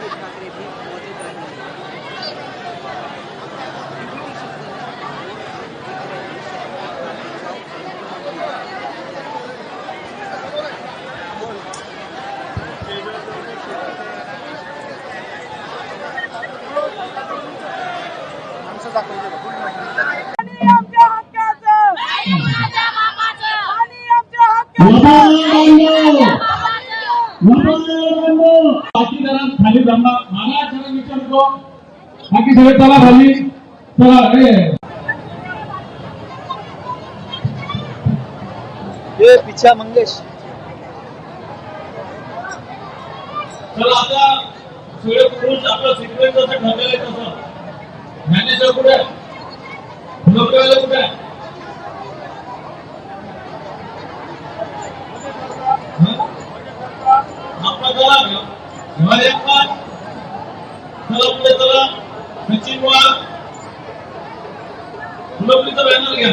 उद्धव ठाकरे भी मौजूद रहेंगे। खाली जमा मला विचारतो बाकी सगळे चला खाली चला ये पीछा मंगेश चला आता सगळे पुरुष आपलं सिक्वेन्स असं ठरलेलं तसं मॅनेजर कुठे नोकरीवाले कुठे आपला चला हिमालय चला पुढे चला सचिन वार फुलंबरीचा बॅनर घ्या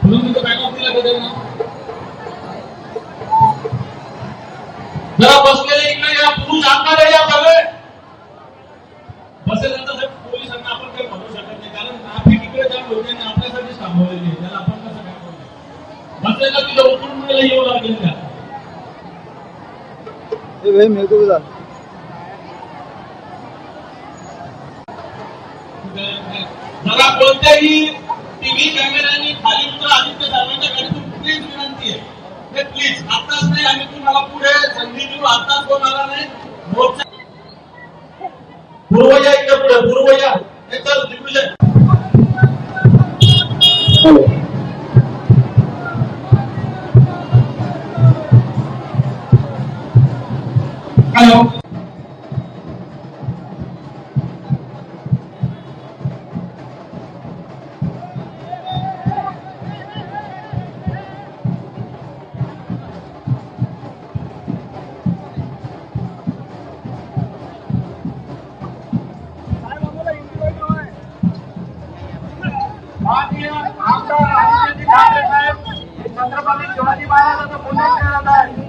फुलंबरीचा बॅनर दिला का त्यांना जरा बसलेले इकडे या पुरुष आमदार या सगळे बसेल पोलिसांना आपण काही म्हणू शकत नाही कारण ट्रॅफिक इकडे जाम होते आणि आपल्यासाठीच थांबवलेली आहे त्याला आपण कसं काय करू बसलेला तिला उतरून मला येऊ लागेल त्या भाई मेरे को बता जरा कोणत्याही टीव्ही कॅमेऱ्यानी खाली उतरा आदित्य साहेबांच्या गाडीतून प्लीज विनंती आहे ते प्लीज आताच नाही आम्ही तुम्हाला पुढे संधी देऊ आताच कोण आला नाही मोर्चा पूर्वया इकडे पुढे पूर्वया हे चल दिग्विजय हॅलो छत्रपती शिवाजी महाराजांचा पुण्य करत आहे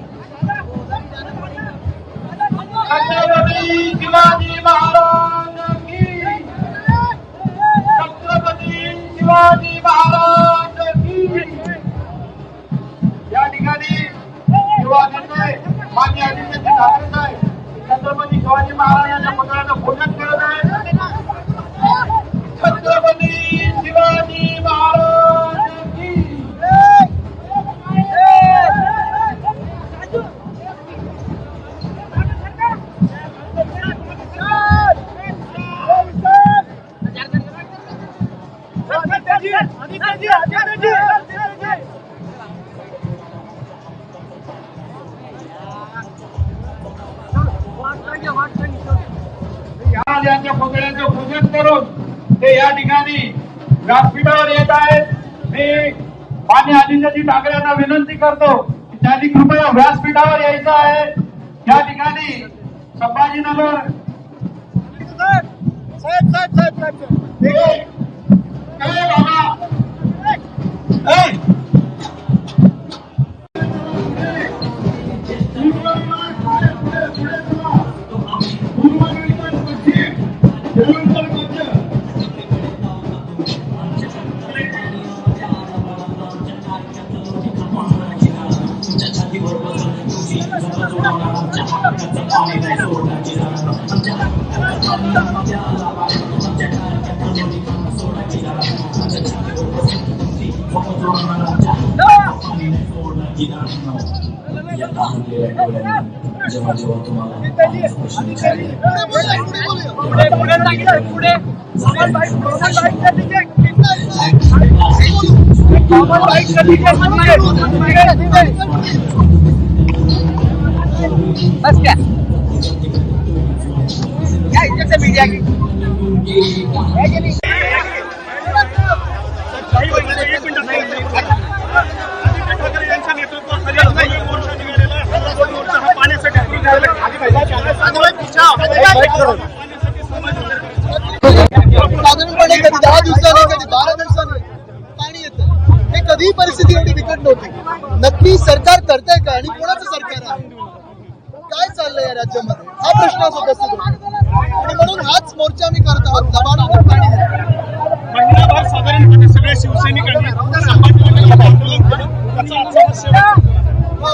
छत्रपती शिवाजी महाराज की छत्रपती शिवाजी महाराज की या ठिकाणी शिवाजींचे माजी आदित्य ठाकरे साहेब छत्रपती शिवाजी महाराजांच्या पुतळ्याचं पूजन करत आहे छत्रपती शिवाजी महाराज की यांच्या पुतळ्याचं पूजन करून ते या ठिकाणी व्यासपीठावर येत आहेत मी माननीय आदित्यजी ठाकरेंना विनंती करतो की त्यांनी कृपया व्यासपीठावर यायचं आहे या ठिकाणी संभाजीनगर साहेब जेव्हा तुम्हाला बस क्या इज्जत से मीडिया की साधारणपणे कधी 10 दिवसांनी कधी 12 दिवसांनी पाणी येतं हे कधीही परिस्थिती एवढी बिकट नव्हती नक्की सरकार करतंय का आणि कोणाचं सरकार आहे काय चाललंय या राज्यामध्ये हा प्रश्न उपस्थित होतो मोर्चा आम्ही करत आहोत दबाणावर पाणी देतो. महिनाभर साधारणपणे सगळ्या शिवसैनिकांनी संभाजीनगरमध्ये आंदोलन केलं. त्याचा आजचा शेवट हो,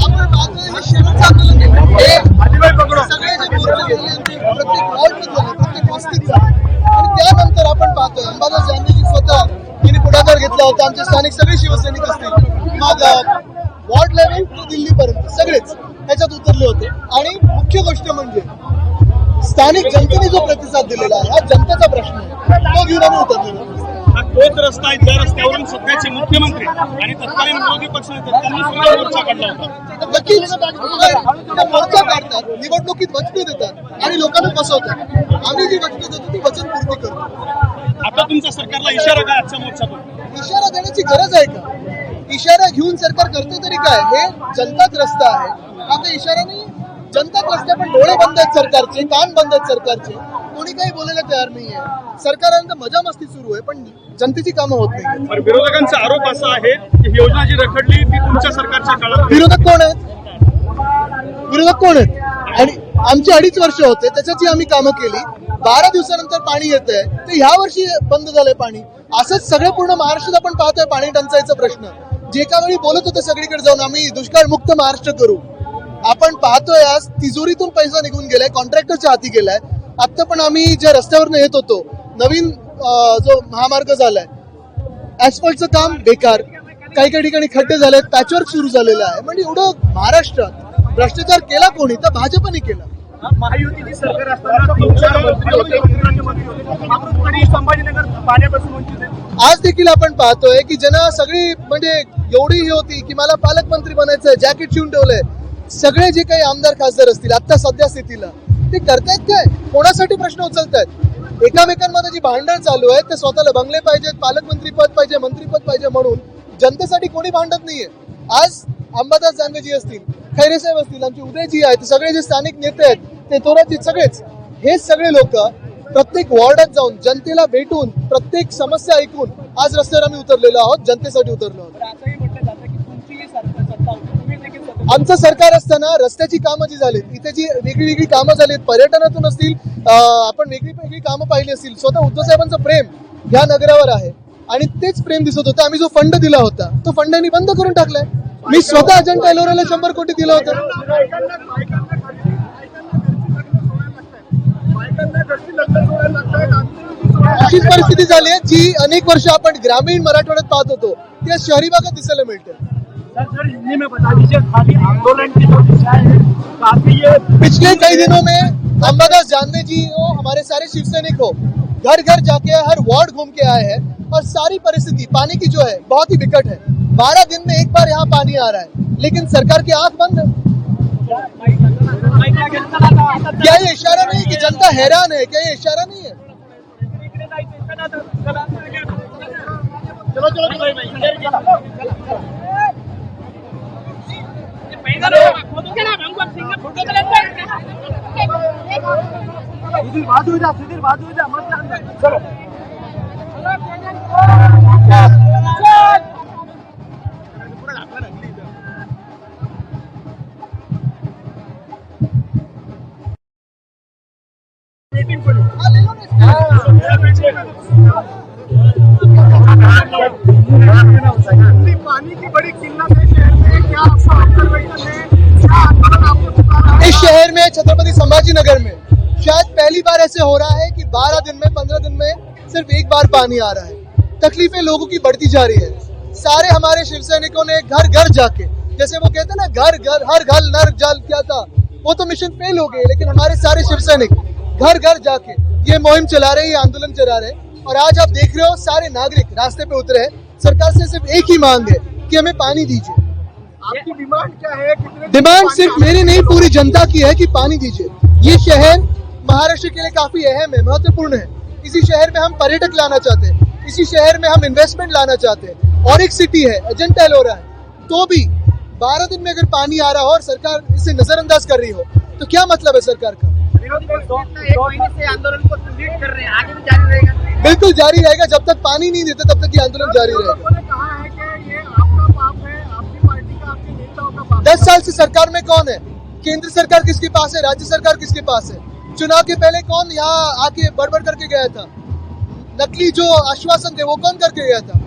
आपण पाहतोय हे शेवटचं आंदोलन आहे. हे सगळे जे मोर्चे झाले ते प्रत्येक वॉर्डमध्ये झाले, प्रत्येक वस्तीत झाले. आणि त्यानंतर आपण पाहतोय अंबादास दानवेजी स्वतः यांनी पुढाकार घेतला होता. आमचे स्थानिक सगळे शिवसैनिक असतील, मग वॉर्ड लेवल ते दिल्लीपर्यंत सगळेच त्याच्यात उतरले होते. आणि मुख्य गोष्ट म्हणजे स्थानिक जनतेने जो प्रतिसाद दिलेला आहे, हा जनतेचा प्रश्न आहे, तो घेऊन आम्ही उतरलेलो. हा तोच रस्ता आहे ज्या रस्त्यावरून सध्याचे मुख्यमंत्री आणि तत्कालीन विरोधी पक्षनेते त्यांनी सुद्धा मोर्चा काढला होता. नक्कीच ते मोर्चा काढतात, निवडणुकीत वचने देतात आणि लोकांना फसवतात. आम्ही जी वचने देतो ती वचनपूर्ती करतो. आता तुमचा सरकारला इशारा काय आजच्या मोर्चातून? इशारा देण्याची गरज आहे का? इशारा घेऊन सरकार करते तरी काय? हे जनताच रस्ता आहे. आता इशारा नाही, जनताच रस्ते, पण डोळे बंद आहेत सरकारचे, कान बंद आहेत सरकारचे, कोणी काही बोलायला तयार नाहीये. सरकारांना मजा मस्ती सुरू आहे, पण जनतेची कामं होत नाही. पण विरोधकांचा आरोप असा आहे की ही योजना जी रखडली ती तुमच्या सरकारच्या काळात. विरोधक कोण आहेत? विरोधक कोण आहेत? आणि आमची 2.5 वर्ष होते, त्याच्याची आम्ही कामं केली. 12 दिवसानंतर पाणी येतंय, तर ह्या वर्षी बंद झालंय पाणी. असंच सगळे पूर्ण महाराष्ट्रात आपण पाहतोय पाणी टंचाईचा प्रश्न. जे एका वेळी बोलत होते सगळीकडे जाऊन आम्ही दुष्काळ मुक्त महाराष्ट्र करू, आपण पाहतोय आज तिजोरीतून पैसा निघून गेलाय, कॉन्ट्रॅक्टरच्या हाती गेलाय. आता पण आम्ही ज्या रस्त्यावरनं येत होतो, नवीन जो महामार्ग झालाय, ऍस्फल्टचं काम बेकार, काही ठिकाणी खड्डे झालेत, पॅचवर्क सुरू झालेलं आहे. म्हणजे एवढं महाराष्ट्रात भ्रष्टाचार केला कोणी? तर भाजपने केला. महायुतीची सरकार असताना संभाजीनगर पाण्यापासून वंचित आहे. आज देखील आपण पाहतोय की ज्यांना सगळी म्हणजे एवढी ही होती की मला पालकमंत्री बनायचंय, जॅकेट शिवून ठेवलंय, सगळे जे काही आमदार खासदार असतील आता सध्या स्थितीला, ते करतायत काय? कोणासाठी प्रश्न उचलतायत? एकामेकांमध्ये जी भांडण चालू आहे ते स्वतःला बंगले पाहिजेत, पालकमंत्री पद पाहिजे, मंत्रीपद पाहिजे म्हणून जनतेसाठी कोणी भांडत नाहीये. आज अंबादास दानवेजी असतील, खैरे साहेब असतील, आमचे उदयजी आहेत, सगळे जे स्थानिक नेते आहेत, ते थोरात, सगळेच हे सगळे लोक प्रत्येक वॉर्डात जाऊन जनतेला भेटून प्रत्येक समस्या ऐकून आज रस्त्यावर आम्ही उतरलेलो आहोत, जनतेसाठी उतरलो आहोत. असंही म्हटलं जातं की तुमची ही सत्ता होती, तुम्ही देखील आमचं सरकार असताना रस्त्याची कामं जी झालीत, इथे जी वेगळी कामं झालीत, पर्यटनातून असतील, आपण वेगळी कामं पाहिली असतील, स्वतः उद्धव साहेबांचं प्रेम या नगरावर आहे आणि तेच प्रेम दिसत होतं. आम्ही जो फंड दिला होता तो फंडांनी बंद करून टाकलाय. मी स्वतः अजंठा एलोराला 100 कोटी दिलं होतं. अशीच परिस्थिती झाली आहे जी अनेक वर्ष आपण ग्रामीण मराठवाड्यात पाहत होतो, ती आज शहरी भागात दिसायला मिळते. हिंदी में बता दीजिए खाली आंदोलन की जो दिशा है काफी ये पिछले कई दिनों में अंबादास दानवे जी हो, हमारे सारे शिवसैनिक हो, घर घर जाके हर वार्ड घूम के आए हैं और सारी परिस्थिति पानी की जो है बहुत ही विकट है. 12 दिन में एक बार यहाँ पानी आ रहा है, लेकिन सरकार की आंख बंद है. क्या ये इशारा नहीं कि जनता हैरान है? क्या ये इशारा नहीं है? पानी की बड़ी किल्लत है शहर में, क्या आपका ऑब्जर्वेशन है? क्या आंदोलन आपको चुका रहा है? इस शहर में छत्रपति संभाजीनगर में शायद पहली बार ऐसे हो रहा है कि 12 दिन में 15 दिन में सिर्फ एक बार पानी आ रहा है. तकलीफें लोगों की बढ़ती जा रही है. सारे हमारे शिव सैनिकों ने घर घर जाके, जैसे वो कहते हैं ना, घर घर हर घर नर जल, क्या था वो तो मिशन फेल हो गए, लेकिन हमारे सारे शिव सैनिक घर घर जाके ये मुहिम चला रहे हैं, ये आंदोलन चला रहे हैं. और आज आप देख रहे हो सारे नागरिक रास्ते पे उतरे हैं. सरकार से सिर्फ एक ही मांग है कि हमें पानी दीजिए. आपकी डिमांड क्या है? कितने डिमांड सिर्फ मेरी नहीं, पूरी जनता की है कि पानी दीजिए. ये शहर महाराष्ट्र के लिए काफी अहम है, महत्वपूर्ण है. इसी शहर में हम पर्यटक लाना चाहते हैं, इसी शहर में हम इन्वेस्टमेंट लाना चाहते हैं. और एक सिटी है अजंता एलोरा है, तो भी 12 दिन में अगर पानी आ रहा हो और सरकार इसे नजरअंदाज कर रही हो तो क्या मतलब है सरकार का? विरोध एक महीने से आंदोलन को लीड कर रहे हैं, आगे भी जारी रहेगा? बिल्कुल जारी रहेगा. जब तक पानी नहीं देते तब तक ये आंदोलन जारी रहेगा. लोगों ने कहा है कि ये आपका पाप है, आपकी पार्टी का, आपके नेताओं का पाप. 10 साल से सरकार में कौन है? केंद्र सरकार किसके पास है? राज्य सरकार किसके पास है? चुनाव के पहले कौन यहाँ आके बड़बड़ करके गया था? नकली जो आश्वासन थे वो कौन करके गया था?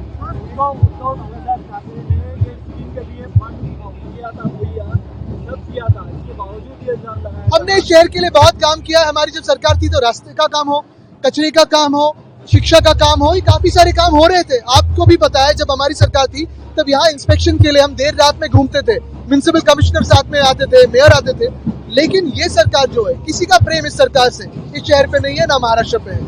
हमने शहर के लिए बहुत काम किया है। हमारी जब सरकार थी तो रास्ते का काम हो, कचरे का काम हो, शिक्षा का काम हो, ये काफी सारे काम हो रहे थे। आपको भी पता है जब हमारी सरकार थी तब यहाँ इंस्पेक्शन के लिए हम देर रात में घूमते थे, म्युनिसिपल कमिश्नर साथ में आते थे, मेयर आते थे। लेकिन ये सरकार जो है, किसी का प्रेम इस सरकार से इस शहर पे नहीं है, ना महाराष्ट्र पे है।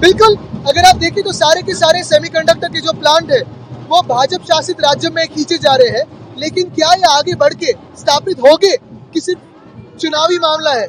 बिल्कुल, अगर आप देखें तो सारे के सारे सेमीकंडक्टर के जो प्लांट है वो भाजपा शासित राज्य में खींचे जा रहे हैं। लेकिन क्या ये आगे बढ़ के स्थापित होंगे? किसी चुनावी मामला है,